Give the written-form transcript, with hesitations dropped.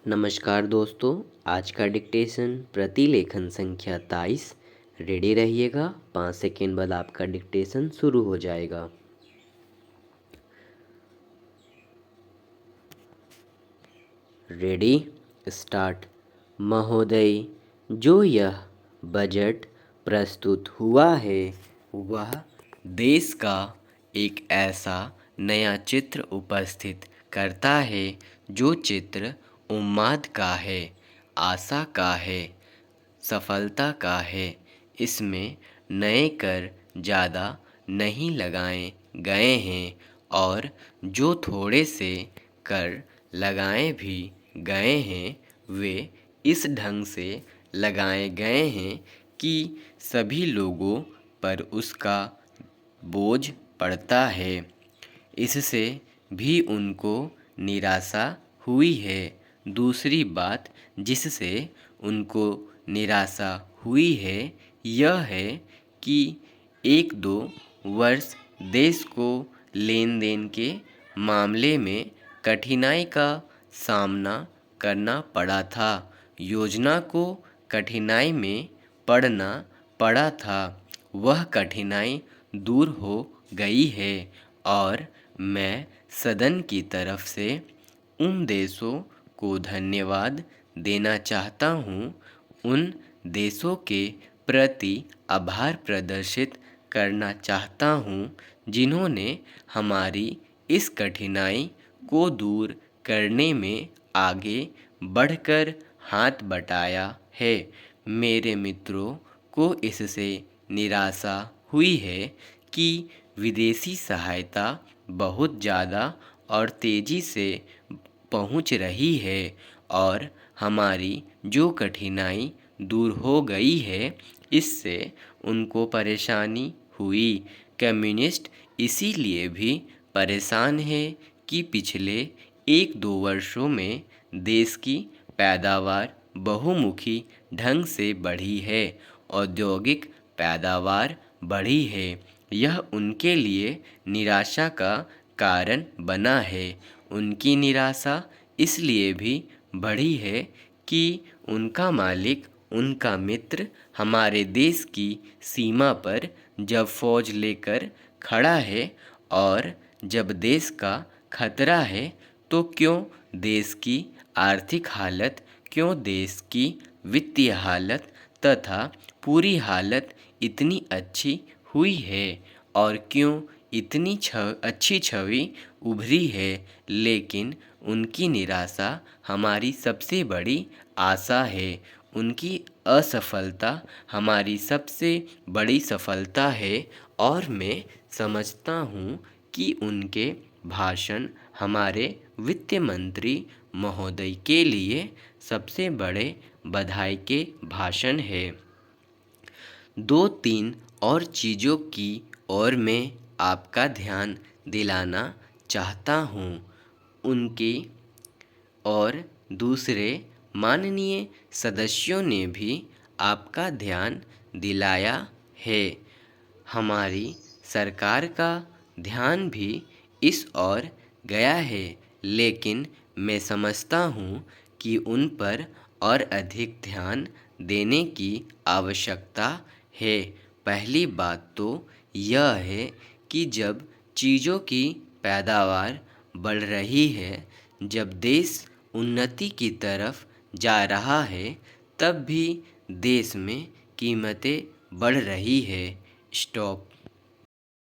नमस्कार दोस्तों, आज का डिक्टेशन प्रतिलेखन संख्या 23। रेडी रहिएगा, 5 सेकेंड बाद आपका डिक्टेशन शुरू हो जाएगा। Ready, start. महोदय, जो यह बजट प्रस्तुत हुआ है वह देश का एक ऐसा नया चित्र उपस्थित करता है जो चित्र उम्मीद का है, आशा का है, सफलता का है। इसमें नए कर ज़्यादा नहीं लगाए गए हैं और जो थोड़े से कर लगाए भी गए हैं वे इस ढंग से लगाए गए हैं कि सभी लोगों पर उसका बोझ पड़ता है। इससे भी उनको निराशा हुई है। दूसरी बात जिससे उनको निराशा हुई है यह है कि 1-2 वर्ष देश को लेन देन के मामले में कठिनाई का सामना करना पड़ा था। योजना को कठिनाई में पड़ना पड़ा था, वह कठिनाई दूर हो गई है और मैं सदन की तरफ से उन देशों को धन्यवाद देना चाहता हूँ, उन देशों के प्रति आभार प्रदर्शित करना चाहता हूँ जिन्होंने हमारी इस कठिनाई को दूर करने में आगे बढ़कर हाथ बटाया है। मेरे मित्रों को इससे निराशा हुई है कि विदेशी सहायता बहुत ज़्यादा और तेज़ी से पहुंच रही है और हमारी जो कठिनाई दूर हो गई है इससे उनको परेशानी हुई। कम्युनिस्ट इसीलिए भी परेशान है कि पिछले 1-2 वर्षों में देश की पैदावार बहुमुखी ढंग से बढ़ी है, औद्योगिक पैदावार बढ़ी है। यह उनके लिए निराशा का कारण बना है। उनकी निराशा इसलिए भी बढ़ी है कि उनका मालिक, उनका मित्र हमारे देश की सीमा पर जब फौज लेकर खड़ा है और जब देश का खतरा है तो क्यों देश की आर्थिक हालत, क्यों देश की वित्तीय हालत तथा पूरी हालत इतनी अच्छी हुई है और क्यों इतनी अच्छी छवि उभरी है। लेकिन उनकी निराशा हमारी सबसे बड़ी आशा है, उनकी असफलता हमारी सबसे बड़ी सफलता है और मैं समझता हूँ कि उनके भाषण हमारे वित्त मंत्री महोदय के लिए सबसे बड़े बधाई के भाषण है। 2-3 और चीज़ों की ओर मैं आपका ध्यान दिलाना चाहता हूँ। उनके और दूसरे माननीय सदस्यों ने भी आपका ध्यान दिलाया है। हमारी सरकार का ध्यान भी इस ओर गया है, लेकिन मैं समझता हूँ कि उन पर और अधिक ध्यान देने की आवश्यकता है। पहली बात तो यह है कि जब चीज़ों की पैदावार बढ़ रही है, जब देश उन्नति की तरफ जा रहा है, तब भी देश में कीमतें बढ़ रही है। स्टॉप।